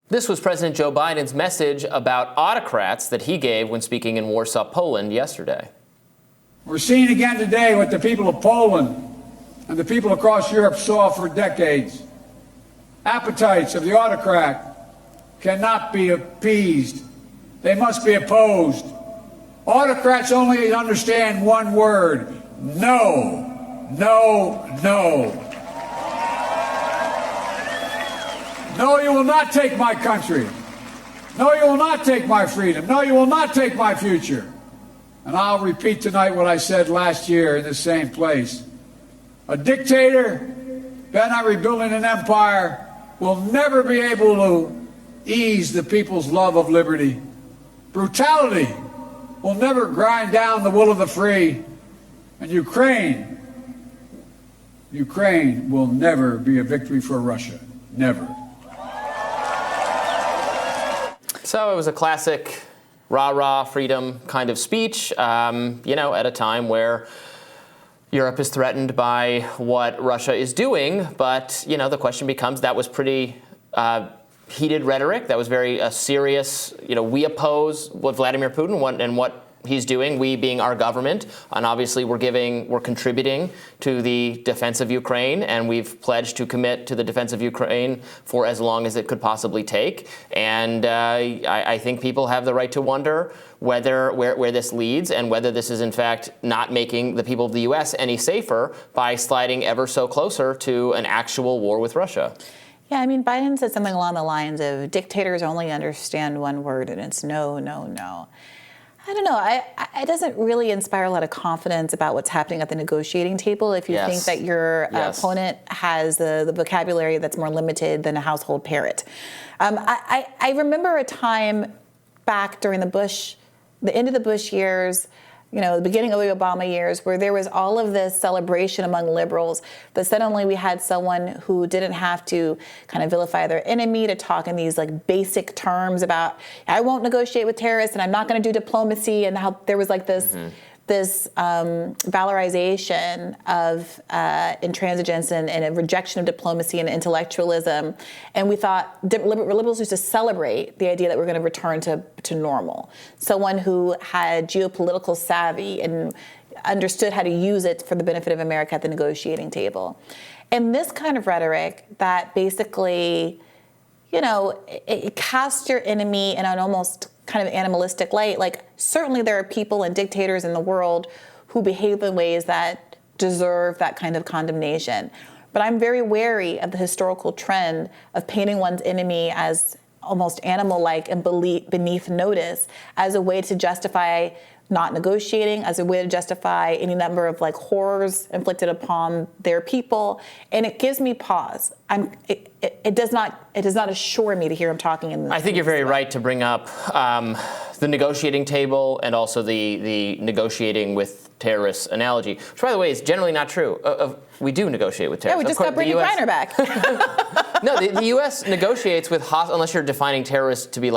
This was President Joe Biden's message about autocrats that he gave when speaking in Warsaw, Poland yesterday. We're seeing again today what the people of Poland and the people across Europe saw for decades. Appetites of the autocrat cannot be appeased. They must be opposed. Autocrats only understand one word: no, no, no. No, you will not take my country. No, you will not take my freedom. No, you will not take my future. And I'll repeat tonight what I said last year in the same place. A dictator bent on rebuilding an empire will never be able to ease the people's love of liberty. Brutality will never grind down the will of the free. And Ukraine will never be a victory for Russia. Never. So it was a classic rah-rah freedom kind of speech, at a time where Europe is threatened by what Russia is doing. But, the question becomes, that was pretty heated rhetoric. That was very serious. We oppose what Vladimir Putin and what he's doing, we being our government, and obviously we're contributing to the defense of Ukraine, and we've pledged to commit to the defense of Ukraine for as long as it could possibly take. And I think people have the right to wonder where this leads, and whether this is in fact not making the people of the U.S. any safer by sliding ever so closer to an actual war with Russia. Yeah, Biden said something along the lines of dictators only understand one word, and it's no, no, no. I don't know. It doesn't really inspire a lot of confidence about what's happening at the negotiating table if you think that your opponent has the vocabulary that's more limited than a household parrot. I remember a time back during the end of the Bush years, the beginning of the Obama years, where there was all of this celebration among liberals that suddenly we had someone who didn't have to kind of vilify their enemy, to talk in these basic terms about, I won't negotiate with terrorists and I'm not going to do diplomacy, and how there was this valorization of intransigence and a rejection of diplomacy and intellectualism. And we thought liberals used to celebrate the idea that we're going to return to normal. Someone who had geopolitical savvy and understood how to use it for the benefit of America at the negotiating table. And this kind of rhetoric that basically, it casts your enemy in an almost kind of animalistic light. Certainly there are people and dictators in the world who behave in ways that deserve that kind of condemnation. But I'm very wary of the historical trend of painting one's enemy as almost animal-like and beneath notice as a way to justify not negotiating, as a way to justify any number of horrors inflicted upon their people. And it gives me pause. It does not assure me to hear him talking in this. I think you're very right to bring up the negotiating table and also the negotiating with terrorists analogy, which, by the way, is generally not true. We do negotiate with terrorists. Yeah, we just got Brittany Griner back. No, the U.S. negotiates with unless you're defining terrorists to be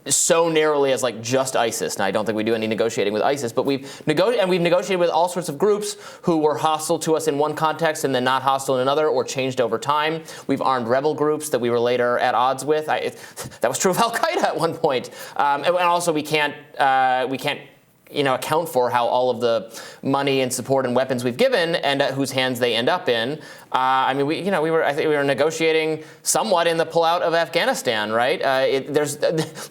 so narrowly as just ISIS. Now, I don't think we do any negotiating with ISIS, but we've negotiated with all sorts of groups who were hostile to us in one context and then not hostile in another, or changed over time. We've armed rebel groups that we were later at odds with. That was true of Al-Qaeda at one point. And also we can't account for how all of the money and support and weapons we've given and whose hands they end up in. I think we were negotiating somewhat in the pullout of Afghanistan, right? There's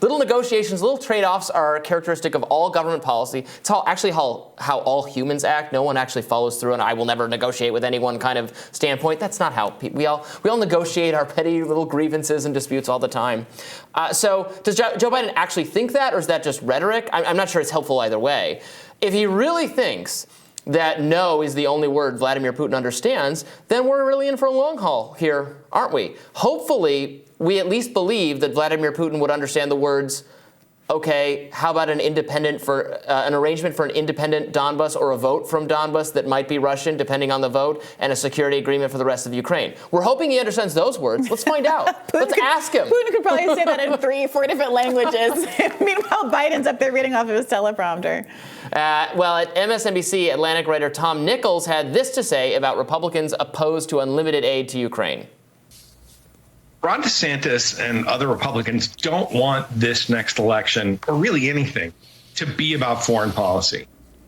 little negotiations, little trade-offs are characteristic of all government policy. It's how all humans act. No one actually follows through, and I will never negotiate with any one kind of standpoint. That's not how we all negotiate our petty little grievances and disputes all the time. So does Joe Biden actually think that, or is that just rhetoric? I'm not sure it's helpful either way. If he really thinks that no is the only word Vladimir Putin understands, then we're really in for a long haul here, aren't we? Hopefully, we at least believe that Vladimir Putin would understand the words, okay, how about an arrangement for an independent Donbas, or a vote from Donbas that might be Russian, depending on the vote, and a security agreement for the rest of Ukraine. We're hoping he understands those words. Let's find out. Let's ask him. Putin could probably say that in 3-4 different languages. Meanwhile, Biden's up there reading off of his teleprompter. Well, at MSNBC, Atlantic writer Tom Nichols had this to say about Republicans opposed to unlimited aid to Ukraine. Ron DeSantis and other Republicans don't want this next election, or really anything, to be about foreign policy.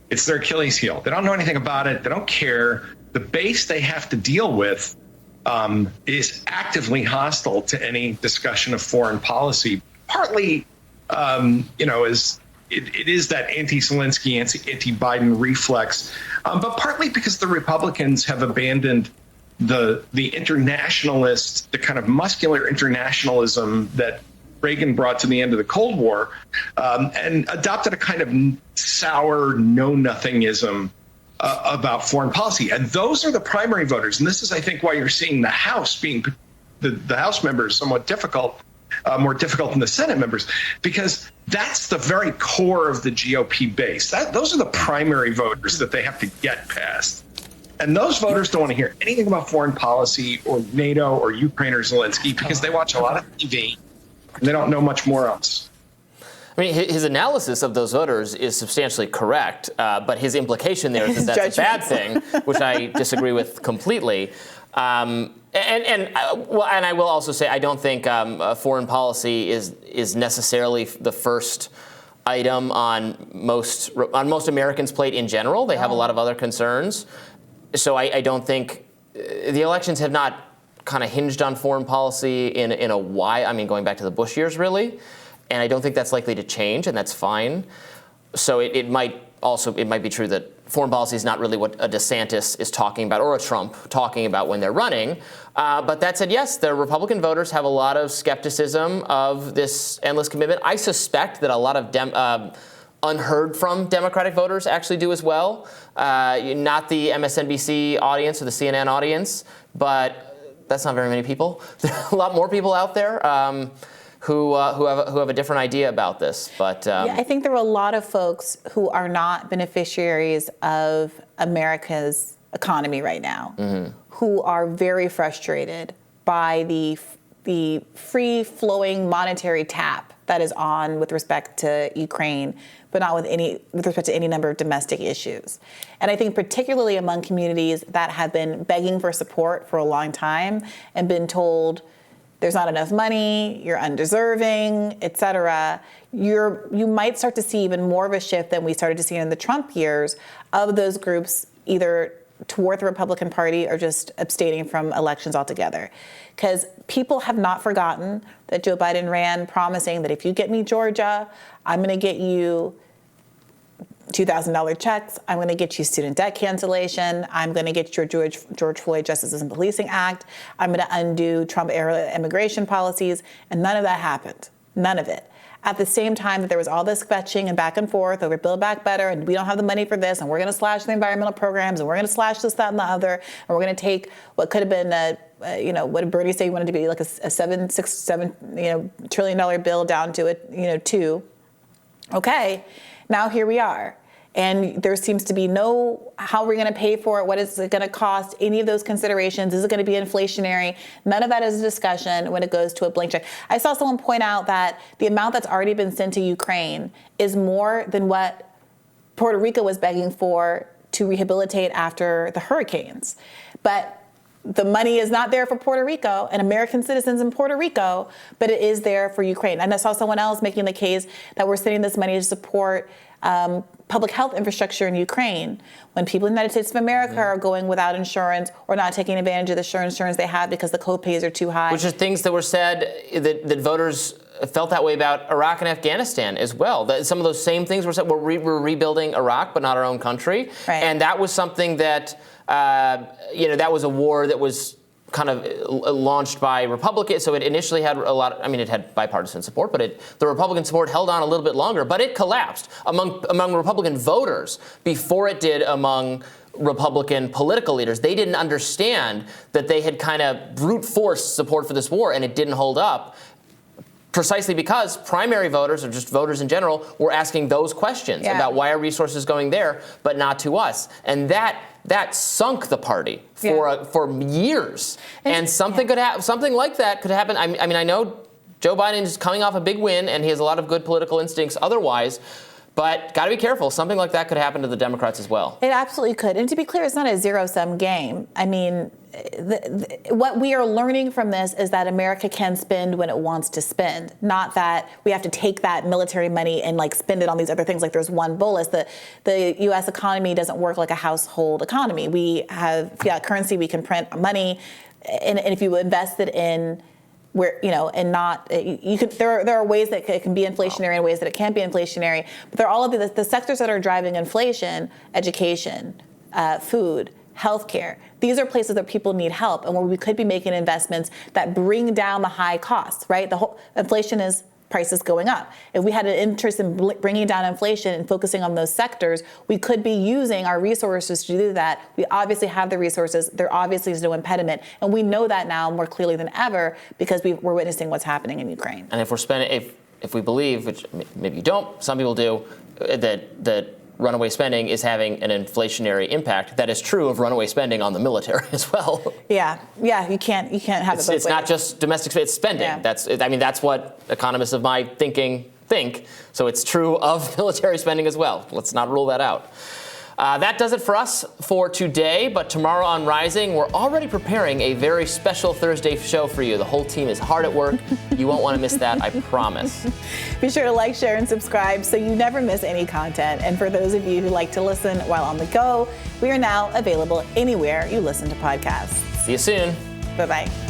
It's their Achilles heel. They don't know anything about it. They don't care. The base they have to deal with is actively hostile to any discussion of foreign policy. Partly, it is that anti-Zelensky, anti-Biden reflex, but partly because the Republicans have abandoned the internationalist, the kind of muscular internationalism that Reagan brought to the end of the Cold War, and adopted a kind of sour know-nothingism about foreign policy. And those are the primary voters. And this is, I think, why you're seeing the House being, the House members somewhat difficult, more difficult than the Senate members, because that's the very core of the GOP base. Those are the primary voters that they have to get past. And those voters don't want to hear anything about foreign policy or NATO or Ukraine or Zelensky, because they watch a lot of TV and they don't know much more else. I mean, his analysis of those voters is substantially correct, but his implication there is that that's a bad thing, which I disagree with completely. And I will also say I don't think foreign policy is necessarily the first item on most Americans' plate in general. They have a lot of other concerns. So I don't think the elections have not kind of hinged on foreign policy in a while. I mean, going back to the Bush years, really. And I don't think that's likely to change, and that's fine. So it might be true that foreign policy is not really what a DeSantis is talking about or a Trump talking about when they're running. But that said, yes, the Republican voters have a lot of skepticism of this endless commitment. I suspect that a lot of unheard from Democratic voters actually do as well. Not the MSNBC audience or the CNN audience, but that's not very many people. There are a lot more people out there who have a different idea about this. But I think there are a lot of folks who are not beneficiaries of America's economy right now, who are very frustrated by the free-flowing monetary tap that is on with respect to Ukraine, but not with respect to any number of domestic issues. And I think particularly among communities that have been begging for support for a long time and been told there's not enough money, you're undeserving, et cetera, you might start to see even more of a shift than we started to see in the Trump years of those groups either toward the Republican Party or just abstaining from elections altogether. Because people have not forgotten that Joe Biden ran promising that if you get me Georgia, I'm going to get you $2,000 checks. I'm going to get you student debt cancellation. I'm going to get your George Floyd Justice and Policing Act. I'm going to undo Trump-era immigration policies. And none of that happened. None of it. At the same time that there was all this fetching and back and forth over Build Back Better, and we don't have the money for this, and we're going to slash the environmental programs, and we're going to slash this, that, and the other, and we're going to take what could have been what did Bernie say he wanted to be, like a $7 trillion bill down to $2. Okay, now here we are. And there seems to be no how we're going to pay for it, what is it going to cost, any of those considerations. Is it going to be inflationary? None of that is a discussion when it goes to a blank check. I saw someone point out that the amount that's already been sent to Ukraine is more than what Puerto Rico was begging for to rehabilitate after the hurricanes. But the money is not there for Puerto Rico and American citizens in Puerto Rico, but it is there for Ukraine. And I saw someone else making the case that we're sending this money to support public health infrastructure in Ukraine when people in the United States of America are going without insurance or not taking advantage of the insurance they have because the co-pays are too high. Which are things that were said that voters felt that way about Iraq and Afghanistan as well. That some of those same things were said. We're rebuilding Iraq, but not our own country. Right. And that was something that, that was a war that was kind of launched by Republicans. So it initially had it had bipartisan support, but the Republican support held on a little bit longer, but it collapsed among Republican voters before it did among Republican political leaders. They didn't understand that they had kind of brute force support for this war, and it didn't hold up. Precisely because primary voters, or just voters in general, were asking those questions about why are resources going there, but not to us. And that sunk the party for years. And something something like that could happen. I know Joe Biden is coming off a big win, and he has a lot of good political instincts otherwise. But got to be careful. Something like that could happen to the Democrats as well. It absolutely could. And to be clear, it's not a zero-sum game. I mean, what we are learning from this is that America can spend when it wants to spend, not that we have to take that military money and like spend it on these other things like there's one bolus. The U.S. economy doesn't work like a household economy. We have fiat currency, we can print money, and if you invest it in where, and not, you could, there are ways that it can be inflationary and ways that it can't be inflationary, but there are all of the sectors that are driving inflation: education, food, healthcare. These are places that people need help, and where we could be making investments that bring down the high costs, right? The whole inflation is prices going up. If we had an interest in bringing down inflation and focusing on those sectors, we could be using our resources to do that. We obviously have the resources. There obviously is no impediment. And we know that now more clearly than ever because we're witnessing what's happening in Ukraine. And if we're spending, if we believe, which maybe you don't, some people do, that runaway spending is having an inflationary impact, that is true of runaway spending on the military as well. Yeah, you can't have it both ways. It's not just domestic, it's spending. Yeah. That's what economists of my thinking think. So it's true of military spending as well. Let's not rule that out. That does it for us for today, but tomorrow on Rising, we're already preparing a very special Thursday show for you. The whole team is hard at work. You won't want to miss that, I promise. Be sure to like, share, and subscribe so you never miss any content. And for those of you who like to listen while on the go, we are now available anywhere you listen to podcasts. See you soon. Bye-bye.